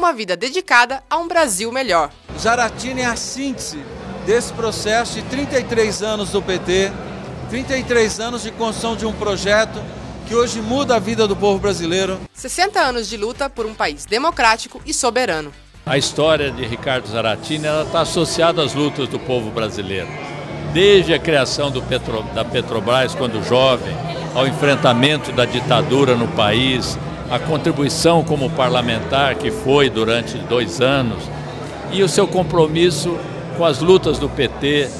Uma vida dedicada a um Brasil melhor. Zaratini é a síntese desse processo de 33 anos do PT, 33 anos de construção de um projeto que hoje muda a vida do povo brasileiro. 60 anos de luta por um país democrático e soberano. A história de Ricardo Zaratini está associada às lutas do povo brasileiro. Desde a criação da Petrobras, quando jovem, ao enfrentamento da ditadura no país, a contribuição como parlamentar que foi durante 2 anos e o seu compromisso com as lutas do PT,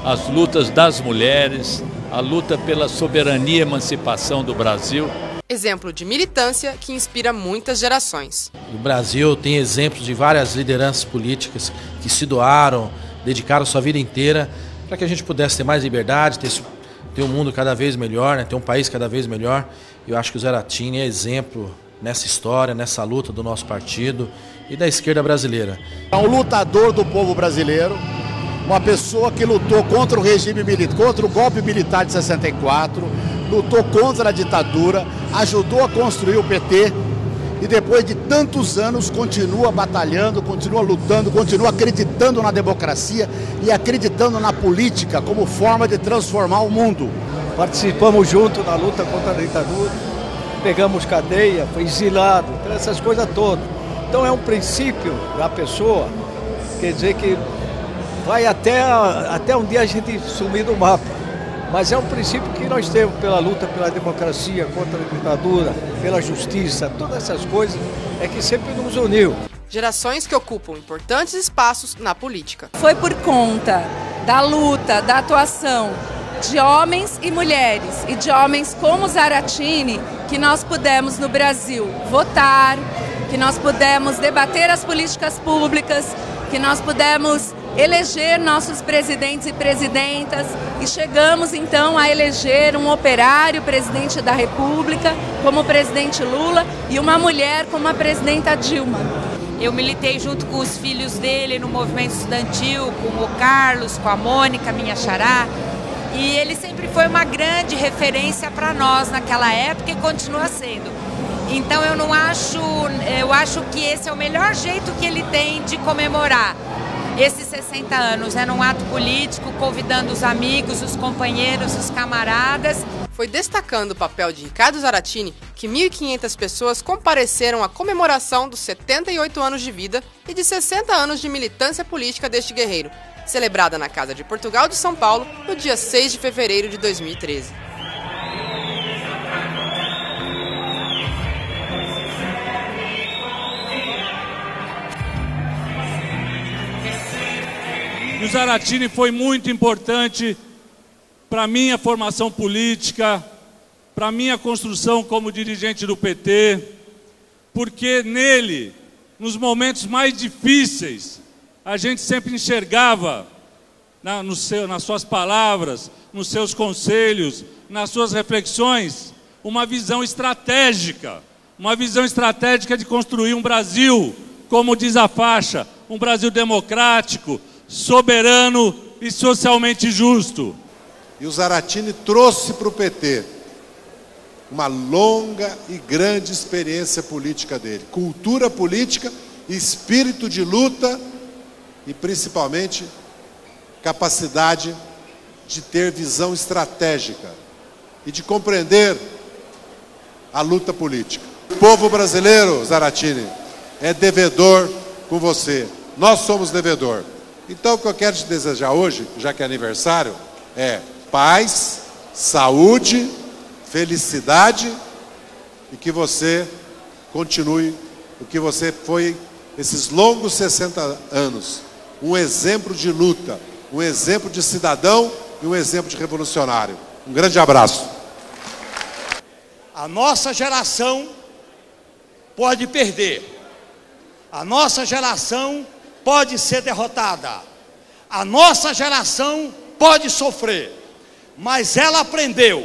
as lutas das mulheres, a luta pela soberania e emancipação do Brasil. Exemplo de militância que inspira muitas gerações. O Brasil tem exemplos de várias lideranças políticas que se doaram, dedicaram sua vida inteira para que a gente pudesse ter mais liberdade, ter um mundo cada vez melhor, né? Ter um país cada vez melhor. Eu acho que o Zaratini é exemplo nessa história, nessa luta do nosso partido e da esquerda brasileira. É um lutador do povo brasileiro, uma pessoa que lutou contra o regime militar, contra o golpe militar de 64, lutou contra a ditadura, ajudou a construir o PT e depois de tantos anos continua batalhando, continua lutando, continua acreditando na democracia e acreditando na política como forma de transformar o mundo. Participamos junto na luta contra a ditadura, pegamos cadeia, foi exilado, essas coisas todas. Então é um princípio da pessoa, quer dizer que vai até um dia a gente sumir do mapa. Mas é um princípio que nós temos pela luta pela democracia, contra a ditadura, pela justiça, todas essas coisas é que sempre nos uniu. Gerações que ocupam importantes espaços na política. Foi por conta da luta, da atuação de homens e mulheres, e de homens como Zaratini, que nós pudemos no Brasil votar, que nós pudemos debater as políticas públicas, que nós pudemos eleger nossos presidentes e presidentas e chegamos então a eleger um operário presidente da República como o presidente Lula e uma mulher como a presidenta Dilma. Eu militei junto com os filhos dele no movimento estudantil, com o Carlos, com a Mônica, minha xará, e ele sempre foi uma grande referência para nós naquela época e continua sendo. Então eu acho que esse é o melhor jeito que ele tem de comemorar esses 60 anos, num ato político, convidando os amigos, os companheiros, os camaradas. Foi destacando o papel de Ricardo Zaratini que 1.500 pessoas compareceram à comemoração dos 78 anos de vida e de 60 anos de militância política deste guerreiro, celebrada na Casa de Portugal de São Paulo no dia 6 de fevereiro de 2013. O Zaratini foi muito importante para a minha formação política, para a minha construção como dirigente do PT, porque nele, nos momentos mais difíceis, a gente sempre enxergava nas suas palavras, nos seus conselhos, nas suas reflexões, uma visão estratégica de construir um Brasil, como diz a faixa, um Brasil democrático, soberano e socialmente justo. E o Zaratini trouxe para o PT uma longa e grande experiência política dele, cultura política, espírito de luta e principalmente capacidade de ter visão estratégica e de compreender a luta política. O povo brasileiro, Zaratini, é devedor com você. Nós somos devedor. Então o que eu quero te desejar hoje, já que é aniversário, é paz, saúde, felicidade e que você continue o que você foi esses longos 60 anos. Um exemplo de luta, um exemplo de cidadão e um exemplo de revolucionário. Um grande abraço. A nossa geração pode perder. A nossa geração pode ser derrotada. A nossa geração pode sofrer. Mas ela aprendeu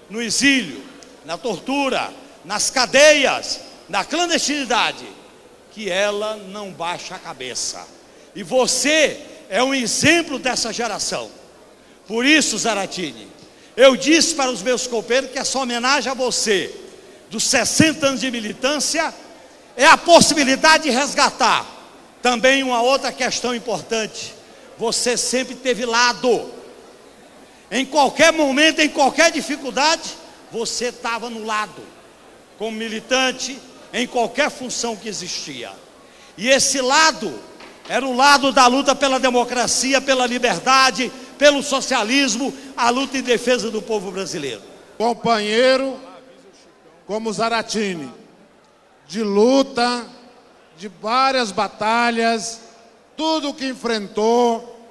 no exílio, na tortura, nas cadeias, na clandestinidade, que ela não baixa a cabeça. E você é um exemplo dessa geração. Por isso, Zaratini, eu disse para os meus companheiros que essa homenagem a você, dos 60 anos de militância, é a possibilidade de resgatar. Também uma outra questão importante: você sempre teve lado. Em qualquer momento, em qualquer dificuldade, você estava no lado, como militante, em qualquer função que existia. E esse lado era o lado da luta pela democracia, pela liberdade, pelo socialismo, a luta em defesa do povo brasileiro. Companheiro como Zaratini, de luta, de várias batalhas, tudo que enfrentou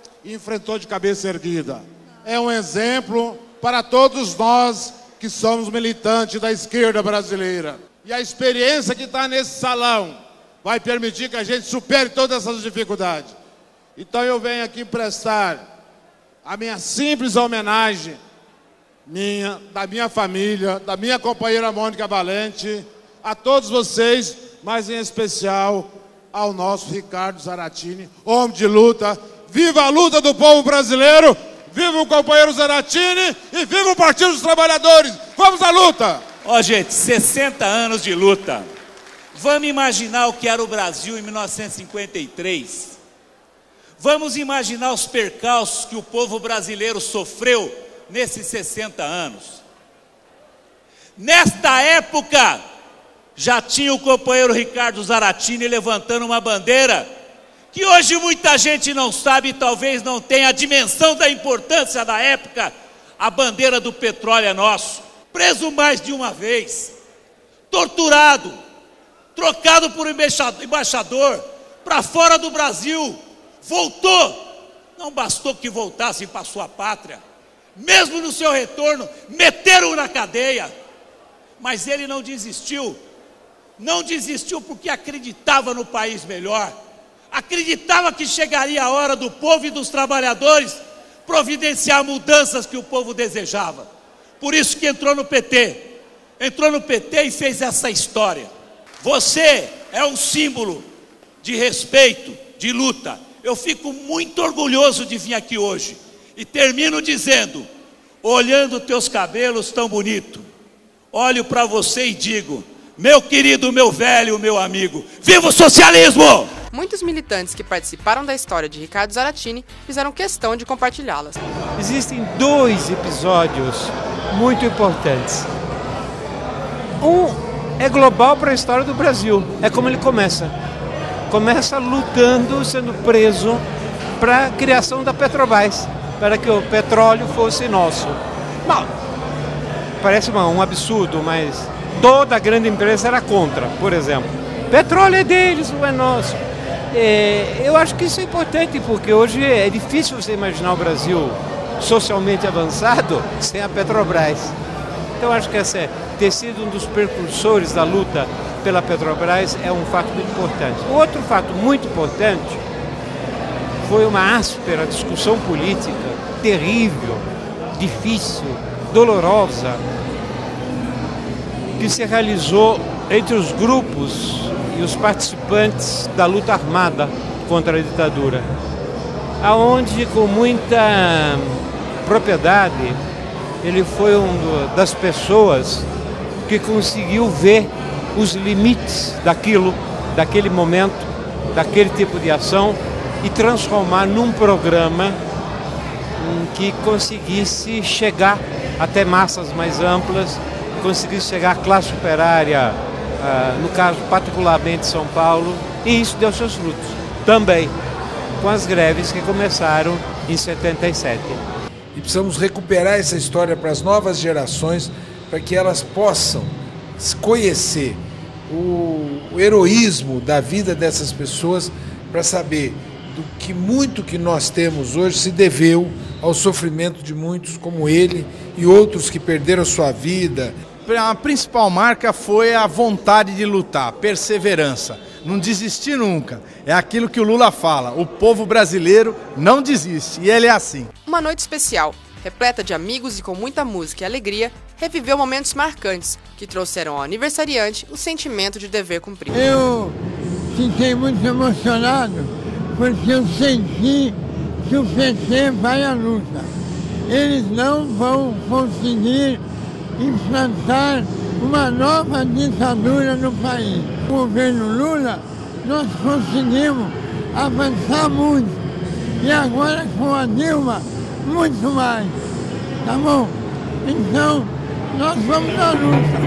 de cabeça erguida. É um exemplo para todos nós que somos militantes da esquerda brasileira. E a experiência que está nesse salão vai permitir que a gente supere todas essas dificuldades. Então eu venho aqui prestar a minha simples homenagem, da minha família, da minha companheira Mônica Valente, a todos vocês, mas em especial ao nosso Ricardo Zaratini, homem de luta. Viva a luta do povo brasileiro, viva o companheiro Zaratini e viva o Partido dos Trabalhadores. Vamos à luta! Ó, gente, 60 anos de luta. Vamos imaginar o que era o Brasil em 1953. Vamos imaginar os percalços que o povo brasileiro sofreu nesses 60 anos. Nesta época, já tinha o companheiro Ricardo Zaratini levantando uma bandeira que hoje muita gente não sabe e talvez não tenha a dimensão da importância da época. A bandeira do petróleo é nosso. Preso mais de uma vez, torturado, trocado por embaixador, para fora do Brasil, voltou. Não bastou que voltassem para sua pátria, mesmo no seu retorno, meteram-o na cadeia. Mas ele não desistiu porque acreditava no país melhor, acreditava que chegaria a hora do povo e dos trabalhadores providenciar mudanças que o povo desejava. Por isso que entrou no PT e fez essa história. Você é um símbolo de respeito, de luta. Eu fico muito orgulhoso de vir aqui hoje. E termino dizendo, olhando teus cabelos tão bonito, olho para você e digo, meu querido, meu velho, meu amigo, viva o socialismo! Muitos militantes que participaram da história de Ricardo Zaratini fizeram questão de compartilhá-las. Existem 2 episódios muito importantes. Um é global para a história do Brasil. É como ele começa. Começa lutando, sendo preso para a criação da Petrobras, para que o petróleo fosse nosso. Bom, parece um absurdo, mas toda a grande empresa era contra, por exemplo. Petróleo é deles, não é nosso. Eu acho que isso é importante, porque hoje é difícil você imaginar o Brasil socialmente avançado sem a Petrobras. Então acho que ter sido um dos precursores da luta pela Petrobras é um fato muito importante. O outro fato muito importante foi uma áspera discussão política, terrível, difícil, dolorosa, que se realizou entre os grupos e os participantes da luta armada contra a ditadura, aonde com muita propriedade ele foi das pessoas que conseguiu ver os limites daquele momento, daquele tipo de ação e transformar num programa que conseguisse chegar até massas mais amplas, conseguisse chegar à classe operária, no caso particularmente São Paulo, e isso deu seus frutos também com as greves que começaram em 77. E precisamos recuperar essa história para as novas gerações, para que elas possam conhecer o heroísmo da vida dessas pessoas, para saber do que muito que nós temos hoje se deveu ao sofrimento de muitos como ele e outros que perderam sua vida. A principal marca foi a vontade de lutar, perseverança, não desistir nunca. É aquilo que o Lula fala, o povo brasileiro não desiste, e ele é assim. Uma noite especial, repleta de amigos e com muita música e alegria, reviveu momentos marcantes que trouxeram ao aniversariante o sentimento de dever cumprido. Eu fiquei muito emocionado porque eu senti que o PT vai à luta. Eles não vão conseguir implantar uma nova ditadura no país. Com o governo Lula, nós conseguimos avançar muito. E agora com a Dilma, muito mais. Tá bom? Então, nós vamos à luta.